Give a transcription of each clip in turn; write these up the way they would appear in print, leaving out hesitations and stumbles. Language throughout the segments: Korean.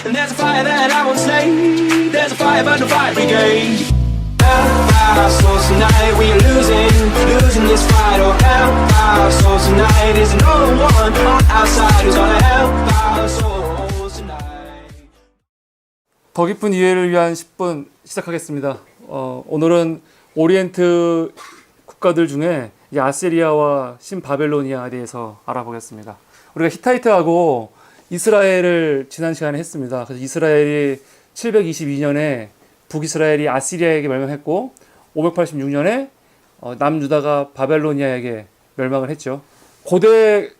And there's a fire that I won't slay. There's a fire burn the fire brigade. Our souls tonight, we are losing this fight. Oh, help our souls tonight. Is no one on our side who's gonna help our souls tonight. 더 깊은 이해를 위한 10분 시작하겠습니다. 오늘은 오리엔트 국가들 중에 이 아시리아와 신바벨로니아에 대해서 알아보겠습니다. 우리가 히타이트하고 이스라엘을 지난 시간에 했습니다. 그래서 이스라엘이 722년에 북이스라엘이 아시리아에게 멸망했고 586년에 남유다가 바벨로니아에게 멸망을 했죠. 고대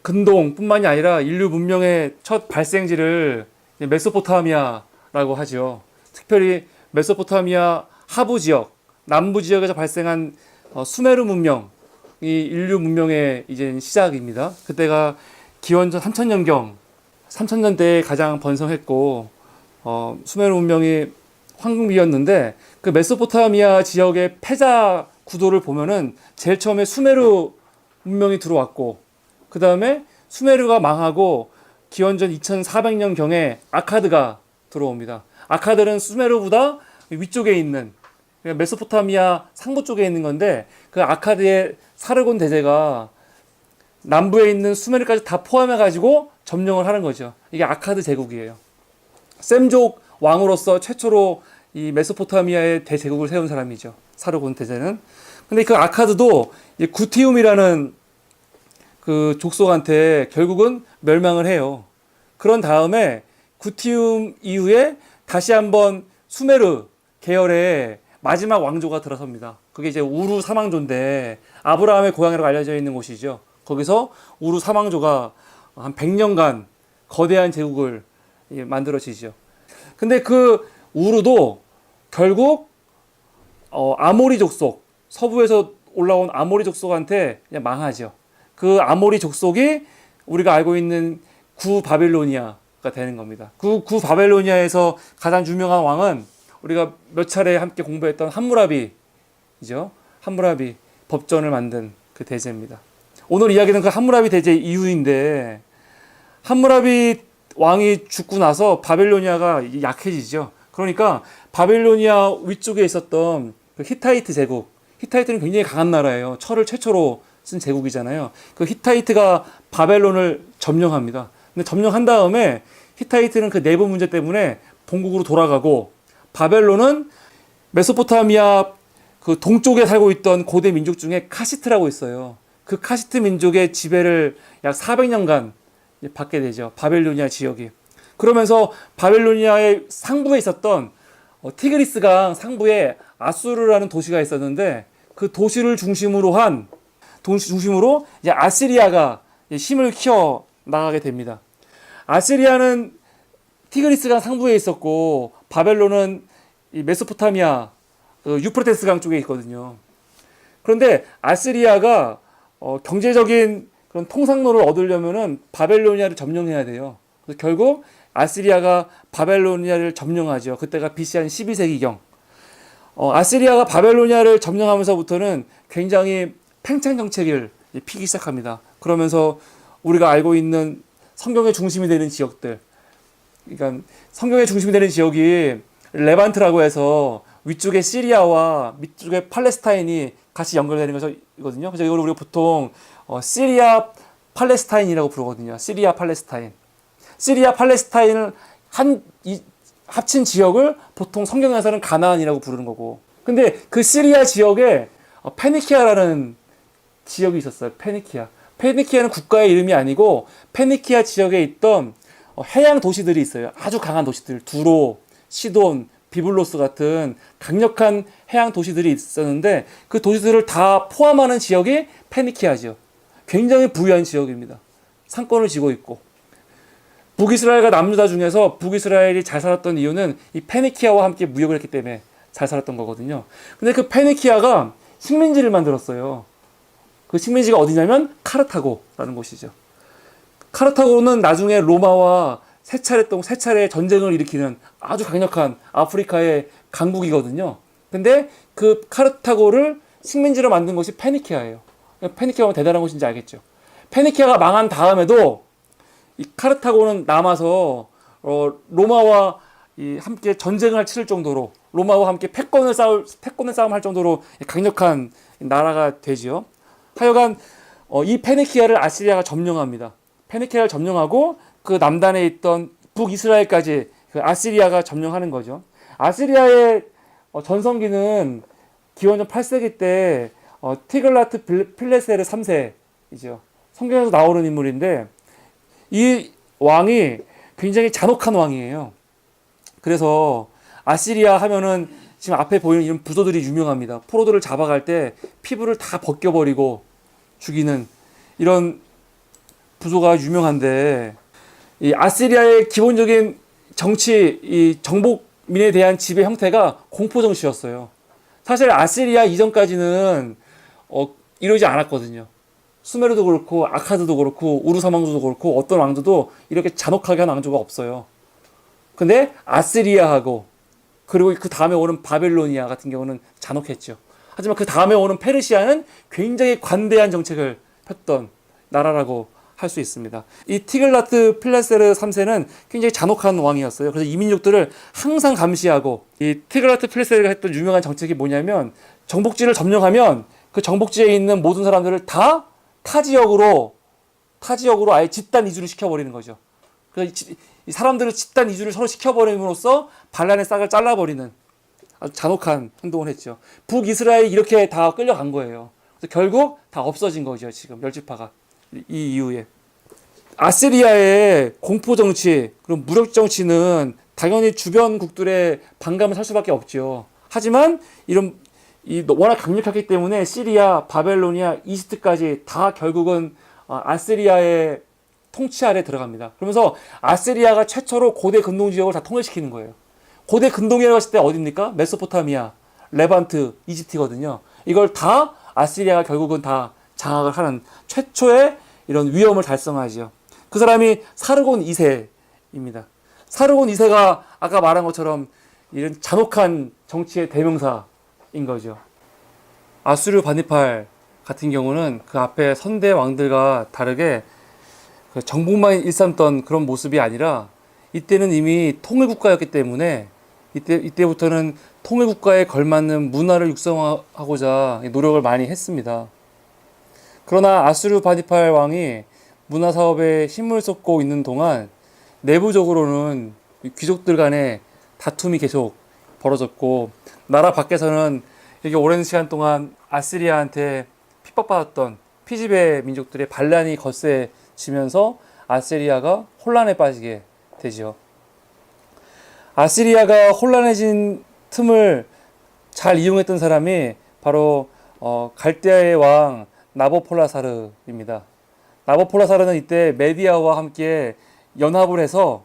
근동뿐만이 아니라 인류 문명의 첫 발생지를 메소포타미아라고 하죠. 특별히 메소포타미아 하부 지역, 남부 지역에서 발생한 수메르 문명이 인류 문명의 이제 시작입니다. 그때가 기원전 3000년경, 3000년대에 가장 번성했고 수메르 문명이 황금기였는데 그 메소포타미아 지역의 패자 구도를 보면은 제일 처음에 수메르 문명이 들어왔고 그 다음에 수메르가 망하고 기원전 2400년경에 아카드가 들어옵니다. 아카드는 수메르보다 위쪽에 있는 메소포타미아 상부 쪽에 있는 건데 그 아카드의 사르곤 대제가 남부에 있는 수메르까지 다 포함해 가지고 점령을 하는 거죠. 이게 아카드 제국이에요. 셈족 왕으로서 최초로 이 메소포타미아의 대제국을 세운 사람이죠. 사르곤 대제는. 근데 그 아카드도 구티움이라는 그 족속한테 결국은 멸망을 해요. 그런 다음에 구티움 이후에 다시 한번 수메르 계열의 마지막 왕조가 들어섭니다. 그게 이제 우루 사망조인데 아브라함의 고향이라고 알려져 있는 곳이죠. 거기서 우루 사망조가 한 100년간 거대한 제국을 만들어지죠. 근데 그 우루도 결국 아모리 족속, 서부에서 올라온 아모리 족속한테 그냥 망하죠. 그 아모리 족속이 우리가 알고 있는 구바벨로니아가 되는 겁니다. 구바벨로니아에서 가장 유명한 왕은 우리가 몇 차례 함께 공부했던 함무라비이죠. 함무라비 법전을 만든 그 대제입니다. 오늘 이야기는 그 함무라비 대제 이후인데 함무라비 왕이 죽고 나서 바벨로니아가 약해지죠. 그러니까 바벨로니아 위쪽에 있었던 그 히타이트 제국, 히타이트는 굉장히 강한 나라예요. 철을 최초로 쓴 제국이잖아요. 그 히타이트가 바벨론을 점령합니다. 근데 점령한 다음에 히타이트는 그 내부 문제 때문에 본국으로 돌아가고 바벨론은 메소포타미아 그 동쪽에 살고 있던 고대 민족 중에 카시트라고 있어요. 그 카시트 민족의 지배를 약 400년간 받게 되죠. 바벨로니아 지역이. 그러면서 바벨로니아의 상부에 있었던 티그리스강 상부에 아수르라는 도시가 있었는데 그 도시를 중심으로 이제 아시리아가 힘을 키워 나가게 됩니다. 아시리아는 티그리스강 상부에 있었고 바벨론은 이 메소포타미아 유프라테스강 쪽에 있거든요. 그런데 아시리아가 경제적인 그런 통상로를 얻으려면은 바벨로니아를 점령해야 돼요. 그래서 결국 아시리아가 바벨로니아를 점령하죠. 그때가 BC 한 12세기경. 아시리아가 바벨로니아를 점령하면서부터는 굉장히 팽창 정책을 피기 시작합니다. 그러면서 우리가 알고 있는 성경의 중심이 되는 지역들, 그러니까 성경의 중심이 되는 지역이 레반트라고 해서 위쪽에 시리아와 밑쪽에 팔레스타인이 같이 연결되는 것이거든요. 그래서 이걸 우리가 보통 시리아 팔레스타인이라고 부르거든요. 시리아 팔레스타인. 시리아 팔레스타인을 합친 지역을 보통 성경에서는 가나안이라고 부르는 거고. 근데 그 시리아 지역에 페니키아라는 지역이 있었어요. 페니키아. 페니키아는 국가의 이름이 아니고 페니키아 지역에 있던 해양 도시들이 있어요. 아주 강한 도시들. 두로, 시돈, 비블로스 같은 강력한 해양 도시들이 있었는데 그 도시들을 다 포함하는 지역이 페니키아죠. 굉장히 부유한 지역입니다. 상권을 쥐고 있고. 북이스라엘과 남유다 중에서 북이스라엘이 잘 살았던 이유는 이 페니키아와 함께 무역을 했기 때문에 잘 살았던 거거든요. 근데 그 페니키아가 식민지를 만들었어요. 그 식민지가 어디냐면 카르타고라는 곳이죠. 카르타고는 나중에 로마와 세 차례 전쟁을 일으키는 아주 강력한 아프리카의 강국이거든요. 근데 그 카르타고를 식민지로 만든 것이 페니키아예요. 페니키아가 대단한 곳인지 알겠죠. 페니키아가 망한 다음에도 이 카르타고는 남아서 로마와 함께 전쟁을 치를 정도로 로마와 함께 패권의 싸움 할 정도로 강력한 나라가 되지요. 하여간 이 페니키아를 아시리아가 점령합니다. 페니키아를 점령하고 그 남단에 있던 북이스라엘까지 그 아시리아가 점령하는 거죠. 아시리아의 전성기는 기원전 8세기 때 티글라트 필레세르 3세이죠. 성경에서 나오는 인물인데 이 왕이 굉장히 잔혹한 왕이에요. 그래서 아시리아 하면은 지금 앞에 보이는 이런 부조들이 유명합니다. 포로들을 잡아갈 때 피부를 다 벗겨버리고 죽이는 이런 부조가 유명한데, 이 아시리아의 기본적인 정치, 이 정복민에 대한 지배 형태가 공포 정치였어요. 사실 아시리아 이전까지는 이러지 않았거든요. 수메르도 그렇고 아카드도 그렇고 우르사 왕조도 그렇고 어떤 왕조도 이렇게 잔혹하게 한 왕조가 없어요. 근데 아시리아하고 그리고 그 다음에 오는 바벨로니아 같은 경우는 잔혹했죠. 하지만 그 다음에 오는 페르시아는 굉장히 관대한 정책을 폈던 나라라고 할 수 있습니다. 이 티글라트 필레세르 3세는 굉장히 잔혹한 왕이었어요. 그래서 이민족들을 항상 감시하고, 이 티글라트 필레세르가 했던 유명한 정책이 뭐냐면 정복지를 점령하면 그 정복지에 있는 모든 사람들을 다 타 지역으로 아예 집단 이주를 시켜버리는 거죠. 그래서 이 사람들을 집단 이주를 서로 시켜버림으로써 반란의 싹을 잘라버리는 아주 잔혹한 행동을 했죠. 북이스라엘이 이렇게 다 끌려간 거예요. 그래서 결국 다 없어진 거죠. 지금 멸지파가 이 이후에. 아시리아의 공포 정치 그리고 무력 정치는 당연히 주변국들의 반감을 살 수밖에 없죠. 하지만 워낙 강력하기 때문에 시리아, 바벨로니아, 이집트까지 다 결국은 아시리아의 통치 아래 들어갑니다. 그러면서 아시리아가 최초로 고대 근동 지역을 다 통일시키는 거예요. 고대 근동이라고 했을 때 어디입니까? 메소포타미아, 레반트, 이집트거든요. 이걸 다 아시리아가 결국은 다 장악을 하는 최초의 이런 위험을 달성하죠. 그 사람이 사르곤 2세입니다. 사르곤 2세가 아까 말한 것처럼 이런 잔혹한 정치의 대명사인 거죠. 아수르 바니팔 같은 경우는 그 앞에 선대 왕들과 다르게 그 정복만 일삼던 그런 모습이 아니라 이때는 이미 통일국가였기 때문에 이때부터는 통일국가에 걸맞는 문화를 육성하고자 노력을 많이 했습니다. 그러나 아수르 바니팔 왕이 문화 사업에 힘을 쏟고 있는 동안 내부적으로는 귀족들 간의 다툼이 계속 벌어졌고, 나라 밖에서는 이렇게 오랜 시간 동안 아시리아한테 핍박받았던 피지배 민족들의 반란이 거세지면서 아시리아가 혼란에 빠지게 되죠. 아시리아가 혼란해진 틈을 잘 이용했던 사람이 바로 갈대아의 왕 나보폴라사르입니다. 나보폴라사르는 이때 메디아와 함께 연합을 해서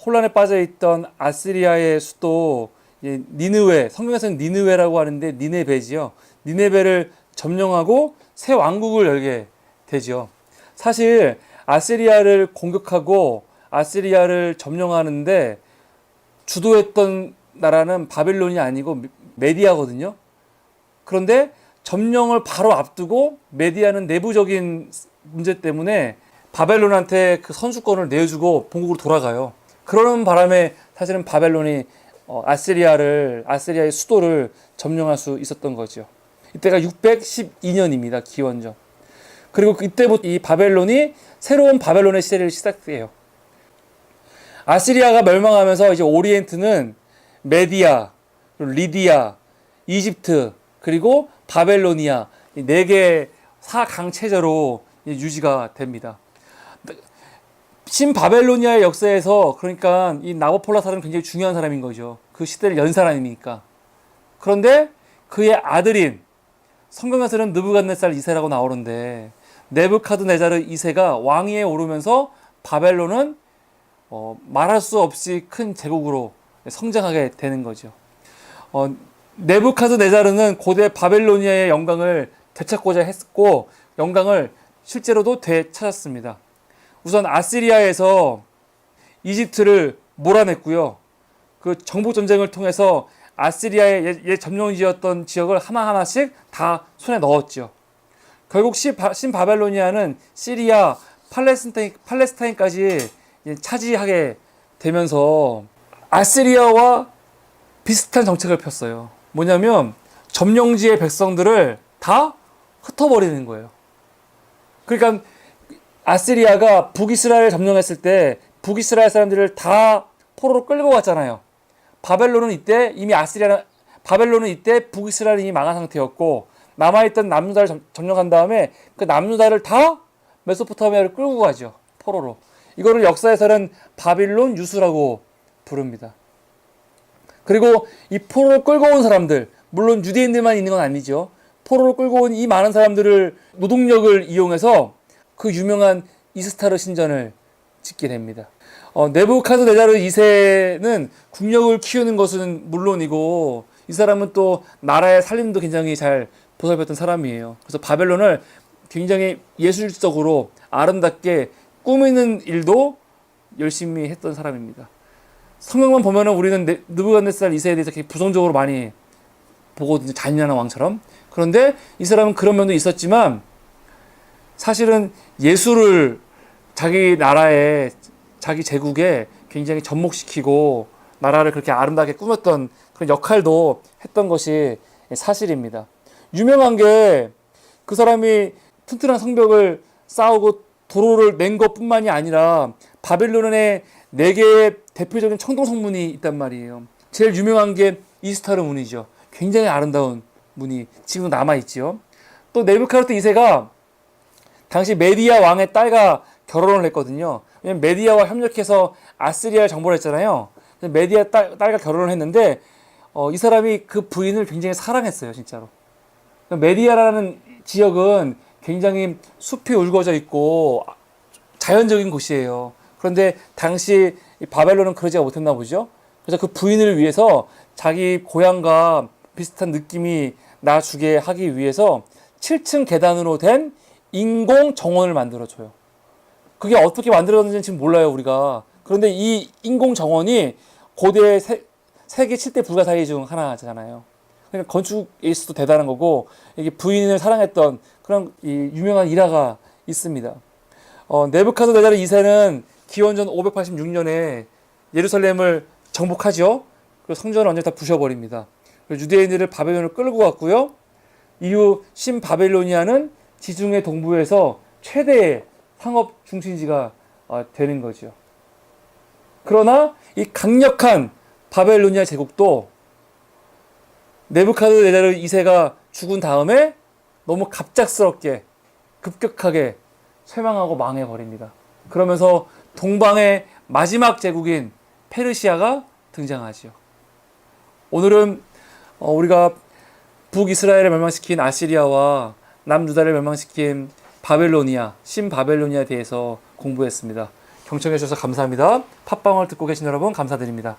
혼란에 빠져있던 아시리아의 수도 니느웨, 성경에서는 니느웨라고 하는데 니네베지요. 니네베를 점령하고 새 왕국을 열게 되죠. 사실 아시리아를 공격하고 아시리아를 점령하는데 주도했던 나라는 바벨론이 아니고 메디아거든요. 그런데 점령을 바로 앞두고 메디아는 내부적인 문제 때문에 바벨론한테 그 선수권을 내주고 본국으로 돌아가요. 그러는 바람에 사실은 바벨론이 아시리아의 수도를 점령할 수 있었던 거죠. 이때가 612년입니다. 기원전. 그리고 이때부터 이 바벨론이 새로운 바벨론의 시대를 시작해요. 아시리아가 멸망하면서 이제 오리엔트는 메디아, 리디아, 이집트, 그리고 바벨로니아, 이 4개의 사강체제로 유지가 됩니다. 신바벨로니아의 역사에서 그러니까 이 나보폴라사르는 굉장히 중요한 사람인 거죠. 그 시대를 연 사람이니까. 그런데 그의 아들인, 성경에서는 느부갓네살 2세라고 나오는데 네부카드네자르 2세가 왕위에 오르면서 바벨론은 말할 수 없이 큰 제국으로 성장하게 되는 거죠. 네부카드네자르는 고대 바벨로니아의 영광을 되찾고자 했고 영광을 실제로도 되찾았습니다. 우선 아시리아에서 이집트를 몰아냈고요. 그 정복 전쟁을 통해서 아시리아의 옛 점령지였던 지역을 하나하나씩 다 손에 넣었죠. 결국 신바벨로니아는 시리아, 팔레스타인까지 차지하게 되면서 아시리아와 비슷한 정책을 폈어요. 뭐냐면 점령지의 백성들을 다 흩어버리는 거예요. 그러니까 아시리아가 북이스라엘을 점령했을 때 북이스라엘 사람들을 다 포로로 끌고 갔잖아요. 바벨론은 이때 북이스라엘이 이미 망한 상태였고 남아있던 남유다를 점령한 다음에 그 남유다를 다 메소포타미아를 끌고 가죠. 포로로. 이거를 역사에서는 바빌론 유수라고 부릅니다. 그리고 이 포로를 끌고 온 사람들, 물론 유대인들만 있는 건 아니죠. 포로를 끌고 온 이 많은 사람들을 노동력을 이용해서 그 유명한 이스타르 신전을 짓게 됩니다. 네부카드네자르 2세는 국력을 키우는 것은 물론이고 이 사람은 또 나라의 살림도 굉장히 잘 보살폈던 사람이에요. 그래서 바벨론을 굉장히 예술적으로 아름답게 꾸미는 일도 열심히 했던 사람입니다. 성경만 보면은 우리는 느부갓네살 2세에 대해서 되게 부정적으로 많이 보거든요. 잔인한 왕처럼. 그런데 이 사람은 그런 면도 있었지만 사실은 예술을 자기 나라에 자기 제국에 굉장히 접목시키고 나라를 그렇게 아름답게 꾸몄던 그런 역할도 했던 것이 사실입니다. 유명한 게 그 사람이 튼튼한 성벽을 쌓고 도로를 낸 것뿐만이 아니라 바벨론에 4개의 대표적인 청동 성문이 있단 말이에요. 제일 유명한 게 이스타르 문이죠. 굉장히 아름다운 문이 지금도 남아있지요. 또 네부카드네자 2세가 당시 메디아 왕의 딸과 결혼을 했거든요. 왜냐면 메디아와 협력해서 아시리아를 정벌을 했잖아요. 메디아 딸과 결혼을 했는데 이 사람이 그 부인을 굉장히 사랑했어요. 진짜로. 메디아라는 지역은 굉장히 숲이 우거져 있고 자연적인 곳이에요. 그런데 당시 바벨론은 그러지가 못했나 보죠. 그래서 그 부인을 위해서 자기 고향과 비슷한 느낌이 나주게 하기 위해서 7층 계단으로 된 인공 정원을 만들어줘요. 그게 어떻게 만들어졌는지는 지금 몰라요, 우리가. 그런데 이 인공 정원이 고대 세계 7대 불가사의 중 하나잖아요. 그러니까 건축에 있어도 대단한 거고, 이게 부인을 사랑했던 그런 유명한 일화가 있습니다. 네부카드네자르 2세는 기원전 586년에 예루살렘을 정복하죠. 그리고 성전을 완전히 다 부셔버립니다. 유대인들을 바벨론을 끌고 갔고요. 이후 신바벨로니아는 지중해 동부에서 최대의 상업 중심지가 되는 거죠. 그러나 이 강력한 바벨로니아 제국도 네부카드네자르 2세가 죽은 다음에 너무 갑작스럽게 급격하게 쇠망하고 망해버립니다. 그러면서 동방의 마지막 제국인 페르시아가 등장하죠. 오늘은 우리가 북이스라엘을 멸망시킨 아시리아와 남유다를 멸망시킨 바벨로니아, 신바벨로니아에 대해서 공부했습니다. 경청해 주셔서 감사합니다. 팟빵을 듣고 계신 여러분 감사드립니다.